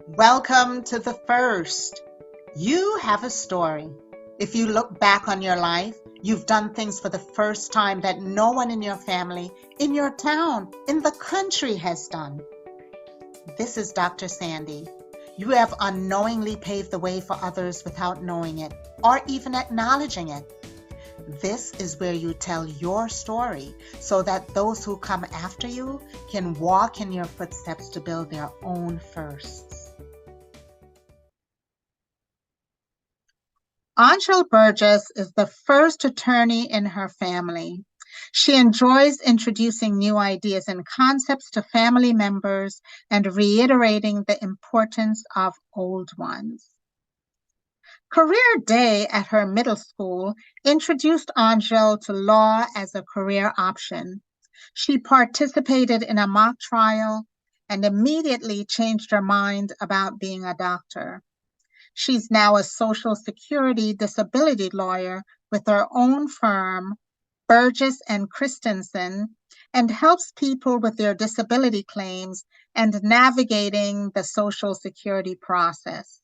Welcome to the first. You have a story. If you look back on your life, you've done things for the first time that no one in your family, in your town, in the country has done. This is Dr. Sandi. You have unknowingly paved the way for others without knowing it or even acknowledging it. This is where you tell your story so that those who come after you can walk in your footsteps to build their own firsts. Anjel Burgess is the first attorney in her family. She enjoys introducing new ideas and concepts to family members and reiterating the importance of old ones. Career Day at her middle school introduced Anjel to law as a career option. She participated in a mock trial and immediately changed her mind about being a doctor. She's now a Social Security disability lawyer with her own firm, Burgess and Christensen, and helps people with their disability claims and navigating the Social Security process.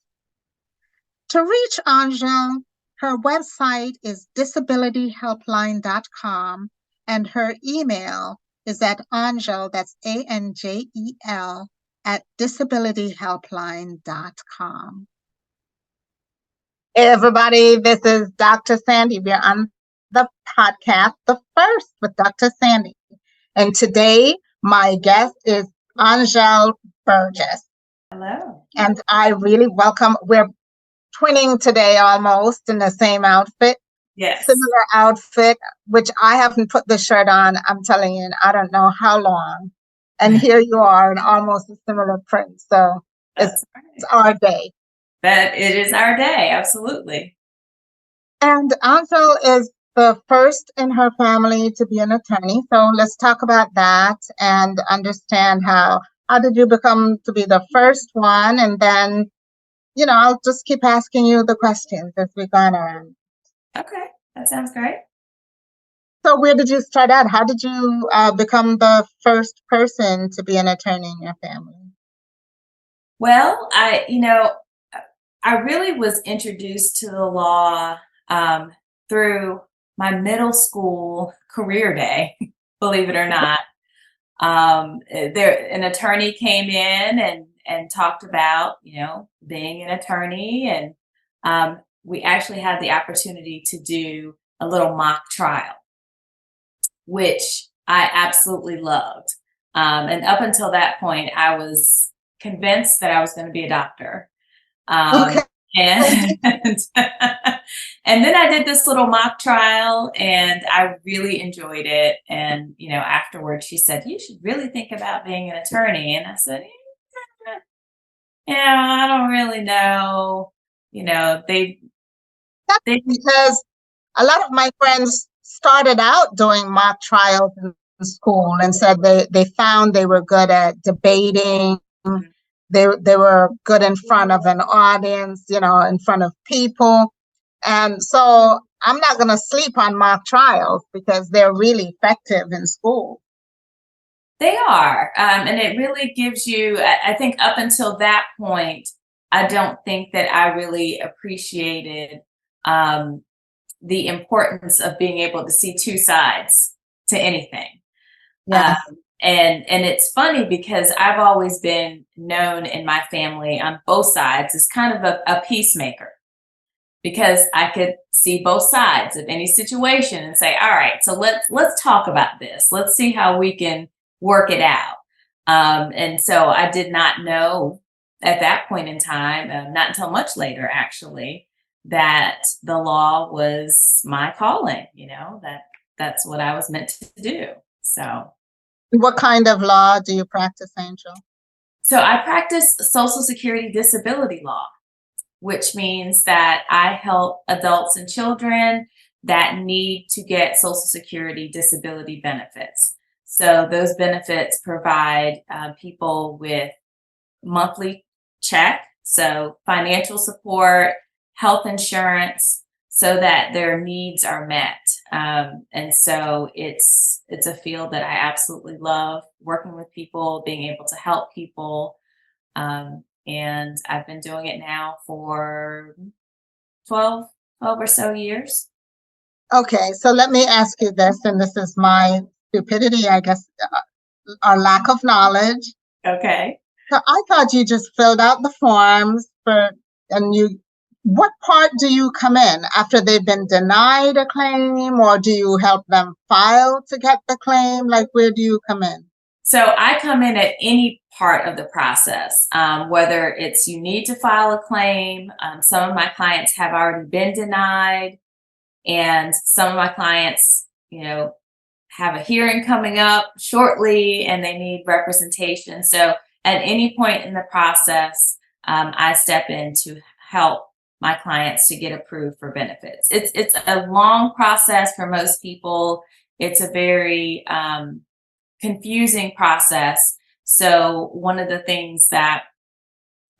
To reach Anjel, her website is disabilityhelpline.com and her email is at Anjel, that's Anjel, at disabilityhelpline.com. Hey everybody, this is Dr. Sandi. We're on the podcast, The First with Dr. Sandi. And today, my guest is Anjel Burgess. Hello. And I really welcome, we're twinning today almost in the same outfit. Yes. Similar outfit, which I haven't put the shirt on, I'm telling you, in I don't know how long. And here you are in almost a similar print. So it's our day. That it is our day, absolutely. And Anjel is the first in her family to be an attorney. So let's talk about that and understand how did you become to be the first one? And then, I'll just keep asking you the questions as we go on. Okay, that sounds great. So where did you start out? How did you become the first person to be an attorney in your family? Well, I really was introduced to the law through my middle school career day, believe it or not. An attorney came in and talked about, being an attorney. And we actually had the opportunity to do a little mock trial, which I absolutely loved. And up until that point, I was convinced that I was going to be a doctor. Okay. And and then I did this little mock trial and I really enjoyed it. And, afterwards she said, you should really think about being an attorney. And I said, I don't really know. That's because a lot of my friends started out doing mock trials in school and said they found they were good at debating. They were good in front of an audience, in front of people. And so I'm not going to sleep on mock trials because they're really effective in school. They are. And it really gives you, I think up until that point, I don't think that I really appreciated the importance of being able to see two sides to anything. Yeah. And it's funny because I've always been known in my family on both sides as kind of a peacemaker, because I could see both sides of any situation and say, all right, so let's talk about this. Let's see how we can work it out. And so I did not know at that point in time, not until much later actually, that the law was my calling, that's what I was meant to do. So what kind of law do you practice, Anjel? So I practice Social Security disability law, which means that I help adults and children that need to get Social Security disability benefits. So those benefits provide people with monthly check, so financial support, health insurance, so that their needs are met. And so it's a field that I absolutely love, working with people, being able to help people. And I've been doing it now for 12 or so years. Okay, so let me ask you this, and this is my stupidity, I guess, or lack of knowledge. Okay. So I thought you just filled out the forms and what part do you come in after they've been denied a claim, or do you help them file to get the claim? Like, where do you come in? So I come in at any part of the process, whether it's you need to file a claim. Some of my clients have already been denied, and some of my clients, have a hearing coming up shortly and they need representation. So at any point in the process, I step in to help my clients to get approved for benefits. It's a long process for most people. It's a very confusing process. So one of the things that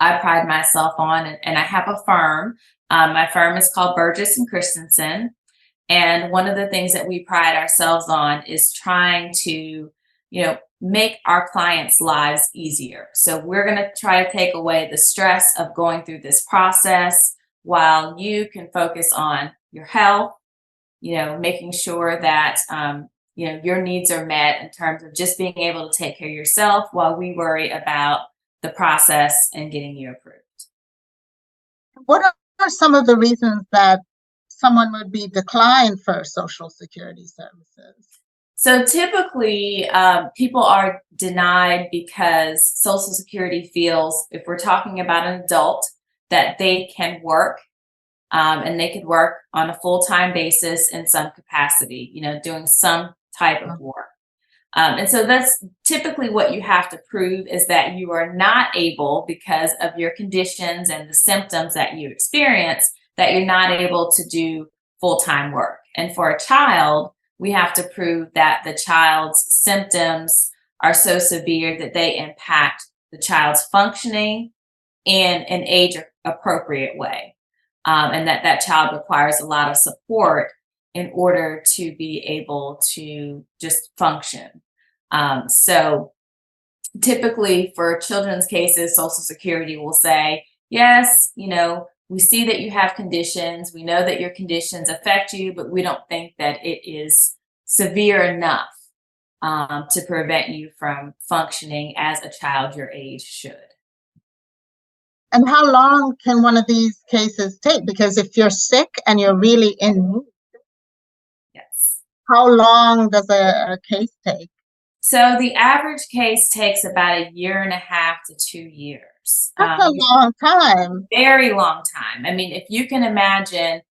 I pride myself on, and I have a firm. My firm is called Burgess and Christensen. And one of the things that we pride ourselves on is trying to, make our clients' lives easier. So we're going to try to take away the stress of going through this process while you can focus on your health, making sure that, your needs are met in terms of just being able to take care of yourself while we worry about the process and getting you approved. What are some of the reasons that someone would be declined for Social Security services? So typically, people are denied because Social Security feels, if we're talking about an adult, that they can work and they could work on a full-time basis in some capacity, doing some type of work. And so that's typically what you have to prove, is that you are not able, because of your conditions and the symptoms that you experience, that you're not able to do full-time work. And for a child, we have to prove that the child's symptoms are so severe that they impact the child's functioning in an age appropriate way. And that child requires a lot of support in order to be able to just function. So typically for children's cases, Social Security will say, yes, we see that you have conditions. We know that your conditions affect you, but we don't think that it is severe enough to prevent you from functioning as a child your age should. And how long can one of these cases take? Because if you're sick and you're really in need, yes, how long does a case take? So the average case takes about 1.5 to 2 years. That's a long time. Very long time. I mean, if you can imagine,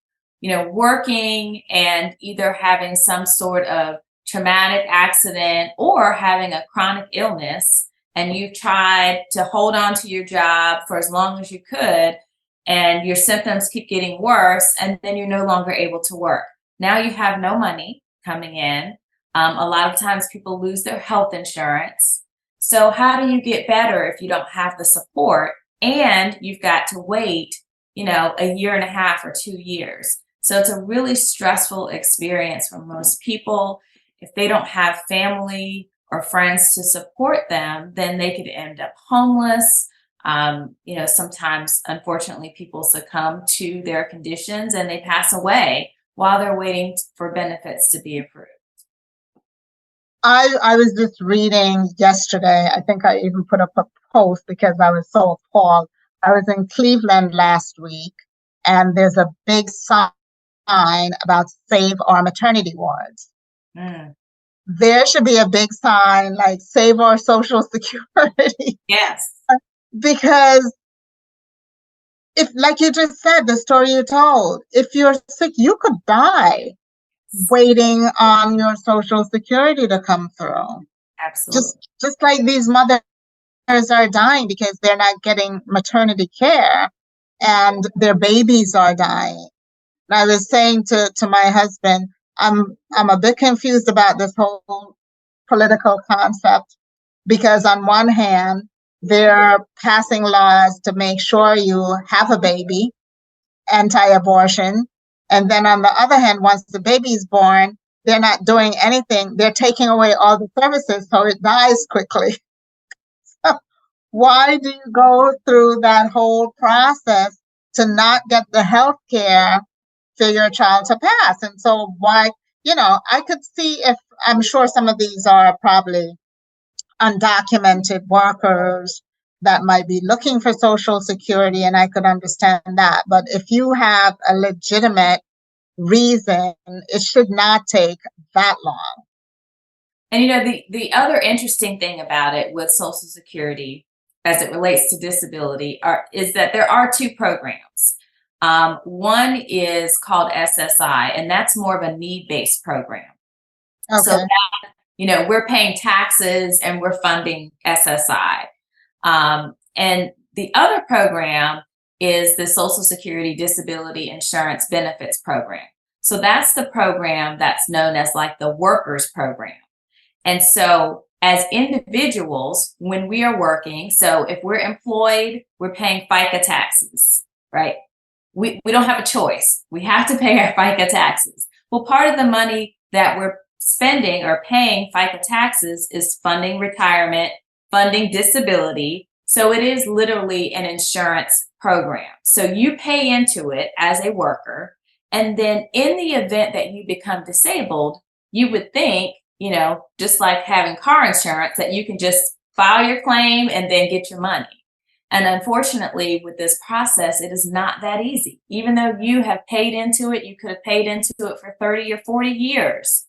working and either having some sort of traumatic accident or having a chronic illness, and you tried to hold on to your job for as long as you could, and your symptoms keep getting worse, and then you're no longer able to work. Now you have no money coming in. A lot of times people lose their health insurance. So how do you get better if you don't have the support and you've got to wait, 1.5 or 2 years? So it's a really stressful experience for most people. If they don't have family or friends to support them, then they could end up homeless. Sometimes, unfortunately, people succumb to their conditions and they pass away while they're waiting for benefits to be approved. I was just reading yesterday. I think I even put up a post because I was so appalled. I was in Cleveland last week, and there's a big sign about save our maternity wards. Mm. There should be a big sign like save our Social Security. Yes. Because if, like you just said, the story you told, if you're sick, you could die waiting on your Social Security to come through. Absolutely. Just like these mothers are dying because they're not getting maternity care and their babies are dying. And I was saying to my husband, I'm a bit confused about this whole political concept, because on one hand, they're passing laws to make sure you have a baby, anti-abortion. And then on the other hand, once the baby's born, they're not doing anything. They're taking away all the services, so it dies quickly. So Why do you go through that whole process to not get the health care for your child to pass? And so why, I could see if I'm sure some of these are probably undocumented workers that might be looking for Social Security, and I could understand that. But if you have a legitimate reason, it should not take that long. And the other interesting thing about it with Social Security as it relates to disability is that there are two programs. One is called SSI, and that's more of a need-based program. Okay. So we're paying taxes and we're funding SSI. And the other program is the Social Security Disability Insurance Benefits Program. So that's the program that's known as like the workers program. And so as individuals, when we are working, so if we're employed, we're paying FICA taxes, right? We don't have a choice. We have to pay our FICA taxes. Well, part of the money that we're spending or paying FICA taxes is funding retirement, funding disability. So it is literally an insurance program. So you pay into it as a worker. And then in the event that you become disabled, you would think, just like having car insurance, that you can just file your claim and then get your money. And unfortunately, with this process, it is not that easy. Even though you have paid into it, you could have paid into it for 30 or 40 years.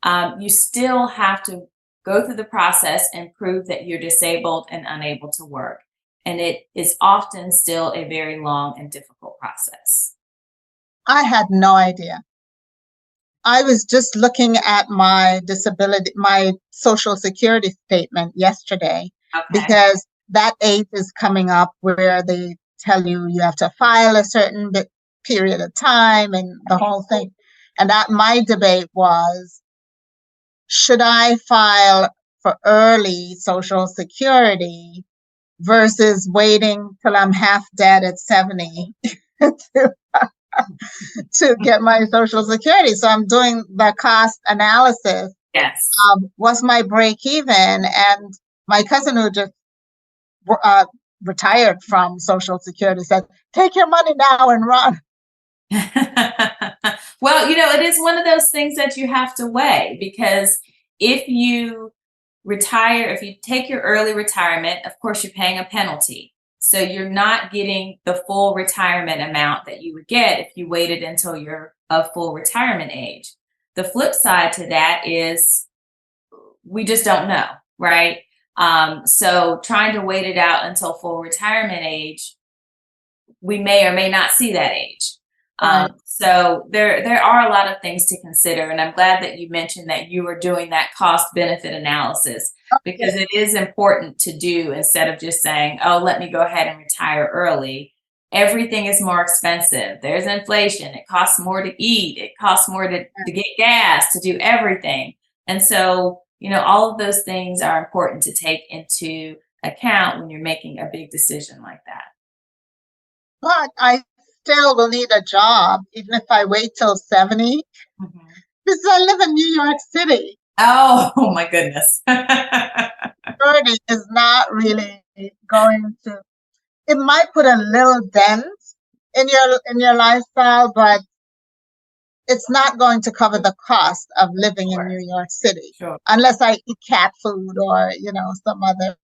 You still have to go through the process and prove that you're disabled and unable to work. And it is often still a very long and difficult process. I had no idea. I was just looking at my Social Security statement yesterday, because that age is coming up where they tell you have to file a certain period of time and the whole thing. And that my debate was, should I file for early Social Security versus waiting till I'm half dead at 70 to get my Social Security? So I'm doing the cost analysis. Yes. What's my break even? And my cousin, who just retired from Social Security, said, take your money now and run. Well, it is one of those things that you have to weigh, because if you retire, if you take your early retirement, of course, you're paying a penalty. So you're not getting the full retirement amount that you would get if you waited until you're of full retirement age. The flip side to that is we just don't know, right? So trying to wait it out until full retirement age, we may or may not see that age. So there are a lot of things to consider, and I'm glad that you mentioned that you were doing that cost benefit analysis, because it is important to do, instead of just saying, oh, let me go ahead and retire early. Everything is more expensive. There's inflation. It costs more to eat. It costs more to get gas, to do everything. And so, all of those things are important to take into account when you're making a big decision like that. But I still will need a job, even if I wait till 70, because I live in New York City. Oh my goodness. 30 is not really going to, it might put a little dent in your lifestyle, but it's not going to cover the cost of living in New York City, unless I eat cat food or, some other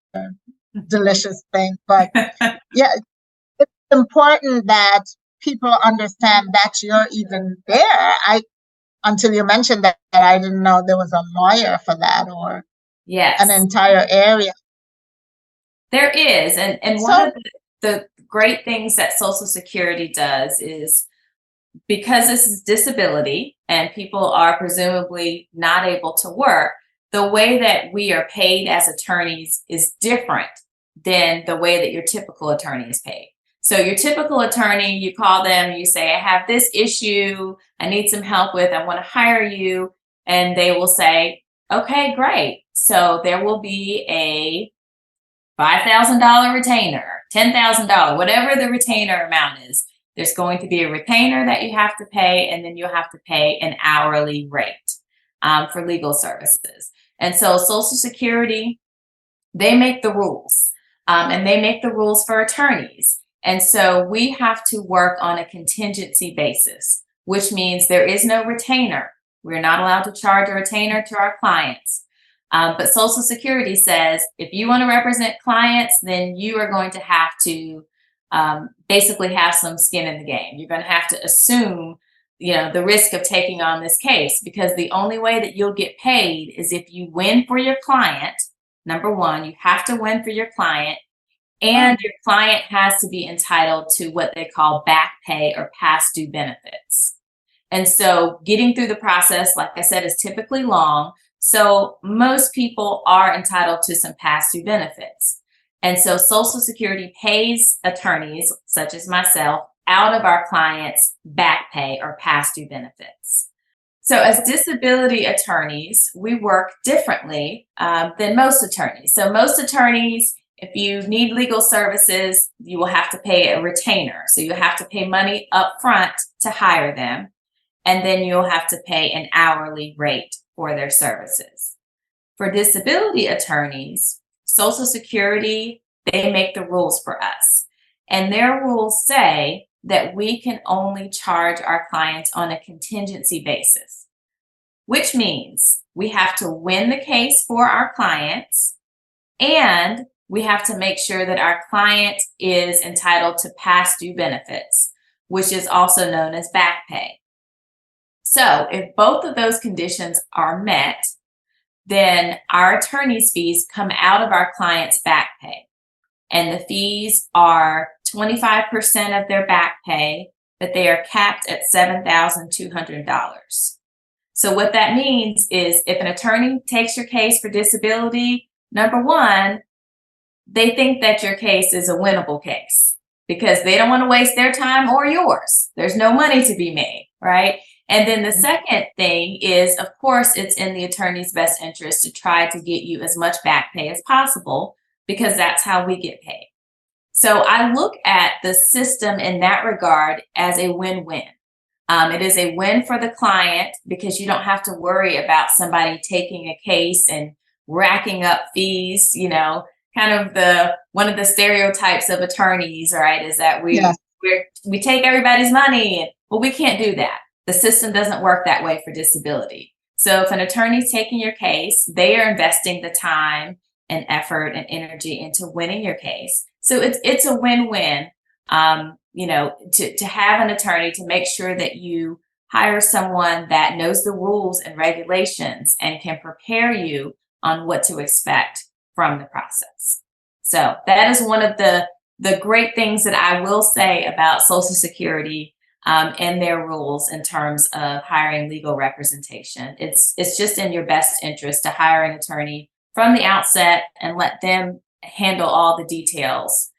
delicious thing. But yeah, it's important that people understand that you're even there. Until you mentioned that, I didn't know there was a lawyer for that, or an entire area. There is. And one of the great things that Social Security does is, because this is disability and people are presumably not able to work, the way that we are paid as attorneys is different than the way that your typical attorney is paid. So your typical attorney, you call them, you say, I have this issue, I need some help with, I want to hire you. And they will say, okay, great. So there will be a $5,000 retainer, $10,000, whatever the retainer amount is. There's going to be a retainer that you have to pay, and then you'll have to pay an hourly rate for legal services. And so Social Security, they make the rules. and they make the rules for attorneys. And so we have to work on a contingency basis, which means there is no retainer. We're not allowed to charge a retainer to our clients. But Social Security says if you want to represent clients, then you are going to have to basically have some skin in the game. You're going to have to assume, the risk of taking on this case, because the only way that you'll get paid is if you win for your client. Number one, you have to win for your client, and your client has to be entitled to what they call back pay or past due benefits. And so getting through the process, like I said, is typically long. So most people are entitled to some past due benefits. And so Social Security pays attorneys, such as myself, out of our clients' back pay or past due benefits. So as disability attorneys, we work differently than most attorneys. So most attorneys, if you need legal services, you will have to pay a retainer. So you have to pay money up front to hire them, and then you'll have to pay an hourly rate for their services. For disability attorneys, Social Security, they make the rules for us. And their rules say that we can only charge our clients on a contingency basis, which means we have to win the case for our clients, and we have to make sure that our client is entitled to past due benefits, which is also known as back pay. So if both of those conditions are met, then our attorney's fees come out of our client's back pay. And the fees are 25% of their back pay, but they are capped at $7,200. So what that means is if an attorney takes your case for disability, number one, they think that your case is a winnable case because they don't want to waste their time or yours. There's no money to be made, right? And then the second thing is, of course, it's in the attorney's best interest to try to get you as much back pay as possible, because that's how we get paid. So I look at the system in that regard as a win-win. It is a win for the client because you don't have to worry about somebody taking a case and racking up fees. Kind of one of the stereotypes of attorneys, right, is that we take everybody's money, but we can't do that. The system doesn't work that way for disability. So if an attorney's taking your case, they are investing the time and effort and energy into winning your case. So it's a win-win, to have an attorney, to make sure that you hire someone that knows the rules and regulations and can prepare you on what to expect from the process. So that is one of the great things that I will say about Social Security and their rules in terms of hiring legal representation. It's just in your best interest to hire an attorney from the outset and let them handle all the details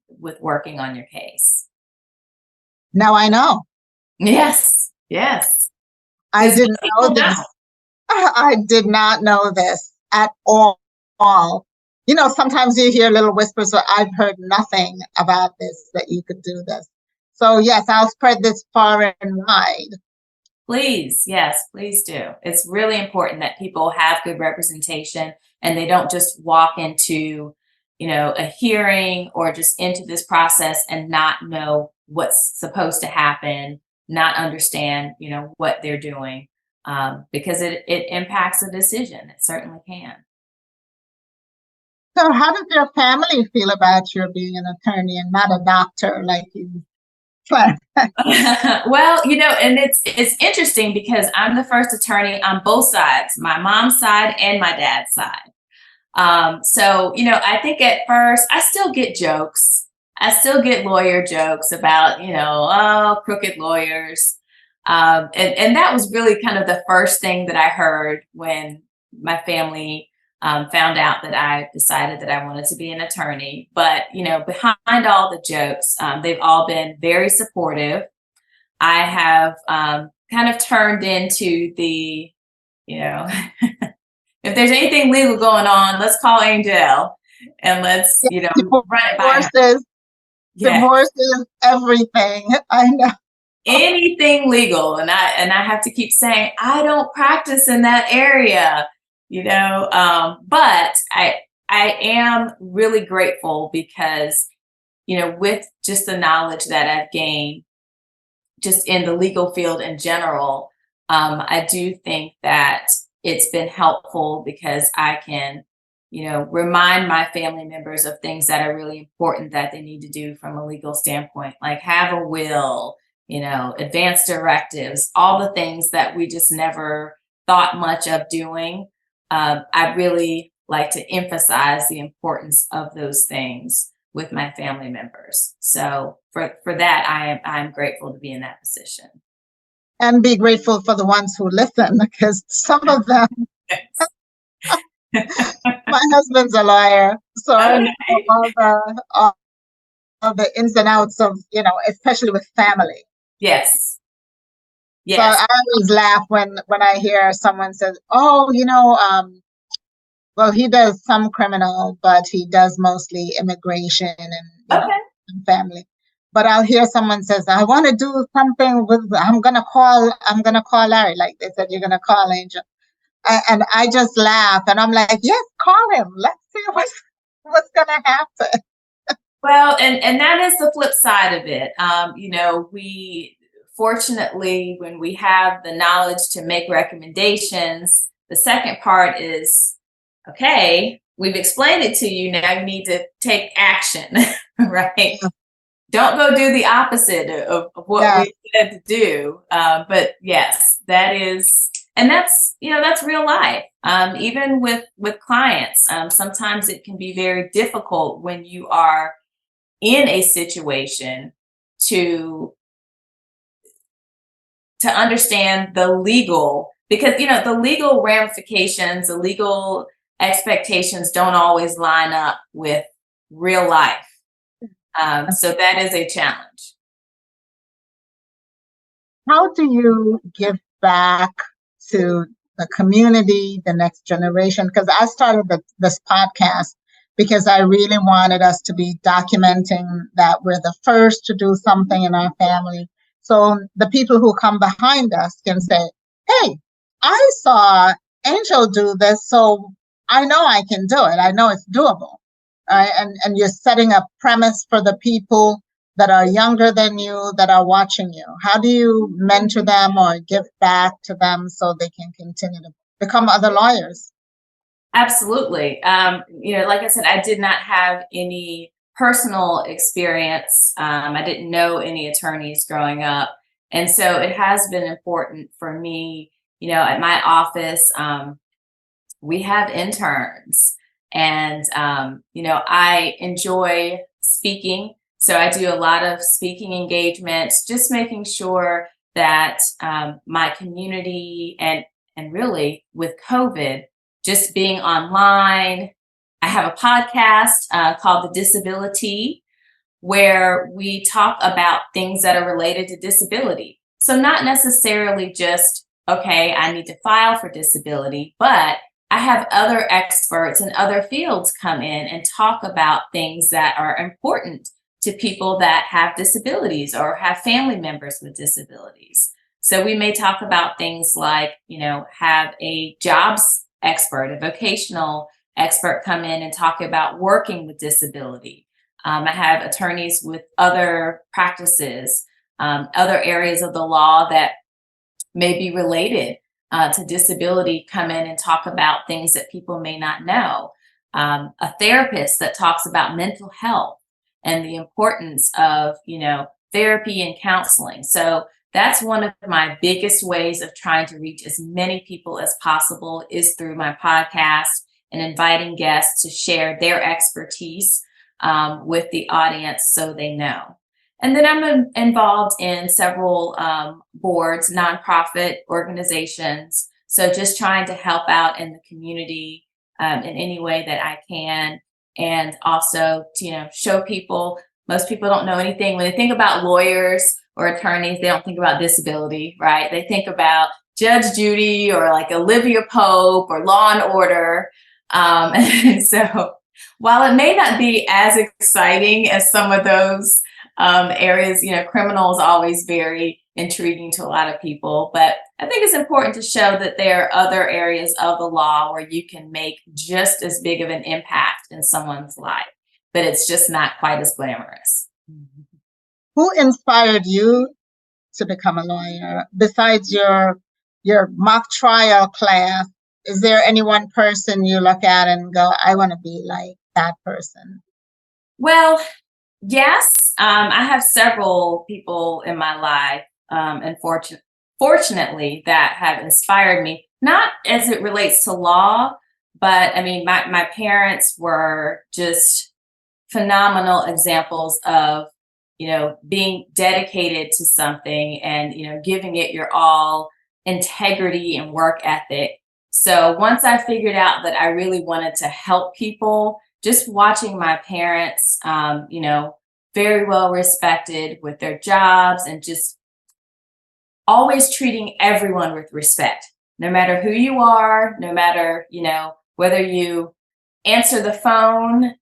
with working on your case. Now I know. Yes. I didn't know this. I did not know this at all. Sometimes you hear little whispers, but I've heard nothing about this, that you could do this. So yes, I'll spread this far and wide. Please, yes, please do. It's really important that people have good representation and they don't just walk into, a hearing or just into this process and not know what's supposed to happen, not understand, what they're doing, because it impacts the decision. It certainly can. So how does your family feel about your being an attorney and not a doctor like you? Well, and it's interesting because I'm the first attorney on both sides, my mom's side and my dad's side. So, I think at first I still get jokes. I still get lawyer jokes about, crooked lawyers. And that was really kind of the first thing that I heard when my family found out that I decided that I wanted to be an attorney. But, behind all the jokes, they've all been very supportive. I have kind of turned into the, if there's anything legal going on, let's call Anjel and let's, run it by her. Divorces, everything. I know. Anything legal. And I have to keep saying, I don't practice in that area. But I am really grateful because, with just the knowledge that I've gained just in the legal field in general, I do think that it's been helpful because I can, remind my family members of things that are really important that they need to do from a legal standpoint, like have a will, advance directives, all the things that we just never thought much of doing. I really like to emphasize the importance of those things with my family members. So for that, I'm grateful to be in that position. And be grateful for the ones who listen, because some of them, my husband's a lawyer, so I know Okay. all the ins and outs of, especially with family. Yes. So Yes. I always laugh when I hear someone says, "Oh, well, he does some criminal, but he does mostly immigration and Okay. and family." But I'll hear someone says, "I want to do something with. I'm gonna call Larry." Like they said, you're gonna call Angel, and I just laugh, and I'm like, "Yes, call him. Let's see what's gonna happen." Well, and that is the flip side of it. We fortunately, when we have the knowledge to make recommendations, the second part is, okay, we've explained it to you. Now you need to take action, right? Don't go do the opposite of what Yeah, we said to do. But yes, that is, and that's real life. Even with clients, sometimes it can be very difficult when you are in a situation to understand the legal, because the legal ramifications, the legal expectations don't always line up with real life. So that is a challenge. how do you give back to the community, the next generation? Because I started this podcast because I really wanted us to be documenting that we're the first to do something in our family. So the people who come behind us can say, "Hey, I saw Angel do this, so I know I can do it. I know it's doable." And you're setting a premise for the people that are younger than you, that are watching you? How do you mentor them or give back to them so they can continue to become other lawyers? Absolutely. Like I said, I did not have any personal experience. I didn't know any attorneys growing up. And so it has been important for me, at my office, we have interns, and I enjoy speaking, so I do a lot of speaking engagements, just making sure that my community, and really with COVID, just being online. I have a podcast called The Disability, where we talk about things that are related to disability. So not necessarily just, okay, I need to file for disability, but I have other experts in other fields come in and talk about things that are important to people that have disabilities or have family members with disabilities. So we may talk about things like, have a jobs expert, a vocational expert come in and talk about working with disability. I have attorneys with other practices, other areas of the law that may be related to disability come in and talk about things that people may not know. A therapist that talks about mental health and the importance of, therapy and counseling. So that's one of my biggest ways of trying to reach as many people as possible, is through my podcast and inviting guests to share their expertise with the audience so they know. And then I'm involved in several boards, nonprofit organizations. So just trying to help out in the community in any way that I can. And also to, show people, most people don't know anything. When they think about lawyers or attorneys, they don't think about disability, right? They think about Judge Judy or like Olivia Pope or Law and Order. And so while it may not be as exciting as some of those areas, criminal is always very intriguing to a lot of people. But I think it's important to show that there are other areas of the law where you can make just as big of an impact in someone's life, but it's just not quite as glamorous. Who inspired you to become a lawyer? Besides your mock trial class, is there any one person you look at and go, I want to be like that person? Well, yes, I have several people in my life, and fortunately, that have inspired me, not as it relates to law, but I mean, my parents were just phenomenal examples of, being dedicated to something and, giving it your all, integrity and work ethic. So once I figured out that I really wanted to help people, just watching my parents, very well respected with their jobs and just always treating everyone with respect, no matter who you are, no matter, whether you answer the phone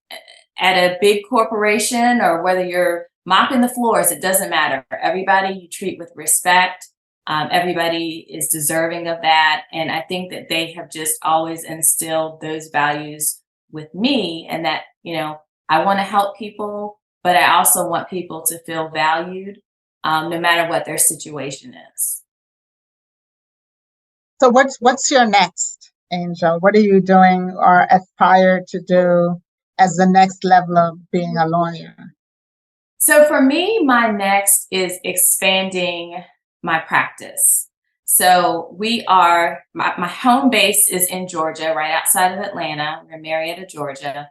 at a big corporation or whether you're mopping the floors, it doesn't matter. Everybody you treat with respect. Everybody is deserving of that. And I think that they have just always instilled those values with me, and that, I want to help people, but I also want people to feel valued, no matter what their situation is. So what's your next, Anjel? What are you doing or aspire to do as the next level of being a lawyer? So for me, my next is expanding my practice. So my home base is in Georgia, right outside of Atlanta. We're in Marietta, Georgia.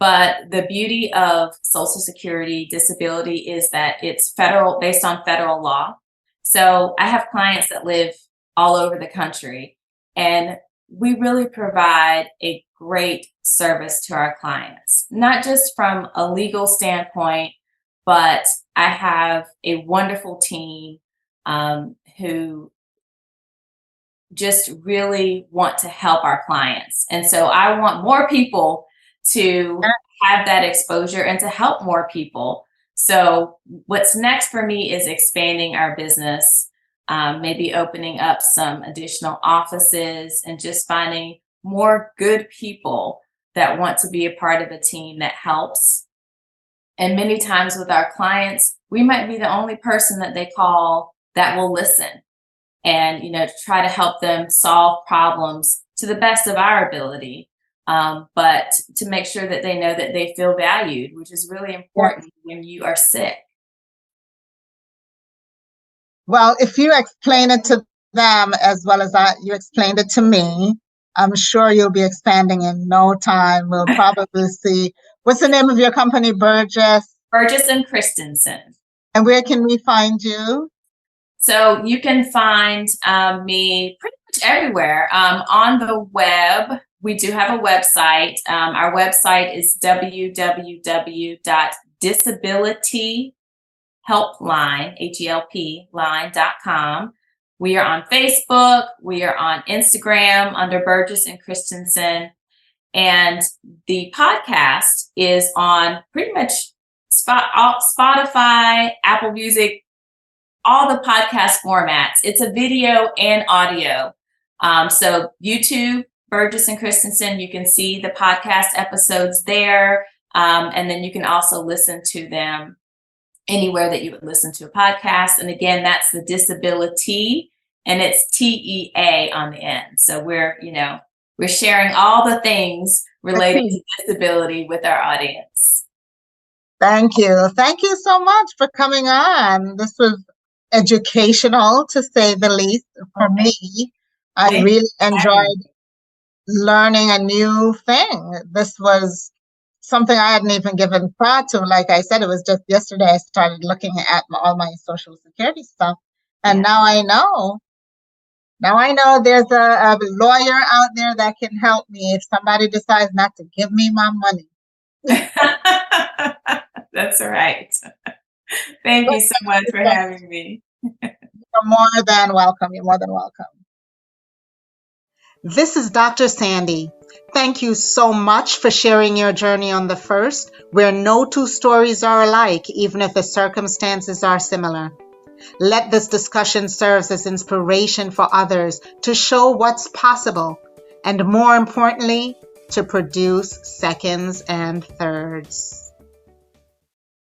But the beauty of Social Security disability is that it's based on federal law. So I have clients that live all over the country, and we really provide a great service to our clients, not just from a legal standpoint, but I have a wonderful team who just really want to help our clients. And so I want more people to have that exposure and to help more people. So what's next for me is expanding our business, maybe opening up some additional offices and just finding more good people that want to be a part of a team that helps. And many times with our clients, we might be the only person that they call that will listen and, to try to help them solve problems to the best of our ability. But to make sure that they know that they feel valued, which is really important when you are sick. Well, if you explain it to them as well as you explained it to me, I'm sure you'll be expanding in no time. We'll probably see. What's the name of your company, Burgess? Burgess and Christensen. And where can we find you? So you can find me pretty much everywhere. On the web, we do have a website. Our website is www.disabilityhelpline.com. We are on Facebook. We are on Instagram under Burgess and Christensen. And the podcast is on pretty much Spotify, Apple Music, all the podcast formats. It's a video and audio. So YouTube, Burgess and Christensen, you can see the podcast episodes there. And then you can also listen to them anywhere that you would listen to a podcast. And again, that's the disability, and it's TEA on the end. So we're sharing all the things related to disability with our audience. Thank you. Thank you so much for coming on. This was educational, to say the least, for me. I really enjoyed learning a new thing. This was something I hadn't even given thought to. Like I said, it was just yesterday I started looking at all my Social Security stuff. And now I know. Now I know there's a lawyer out there that can help me if somebody decides not to give me my money. That's right. Thank you so much for having me. You're more than welcome. You're more than welcome. This is Dr. Sandi. Thank you so much for sharing your journey on The First, where no two stories are alike, even if the circumstances are similar. Let this discussion serve as inspiration for others to show what's possible, and more importantly, to produce seconds and thirds.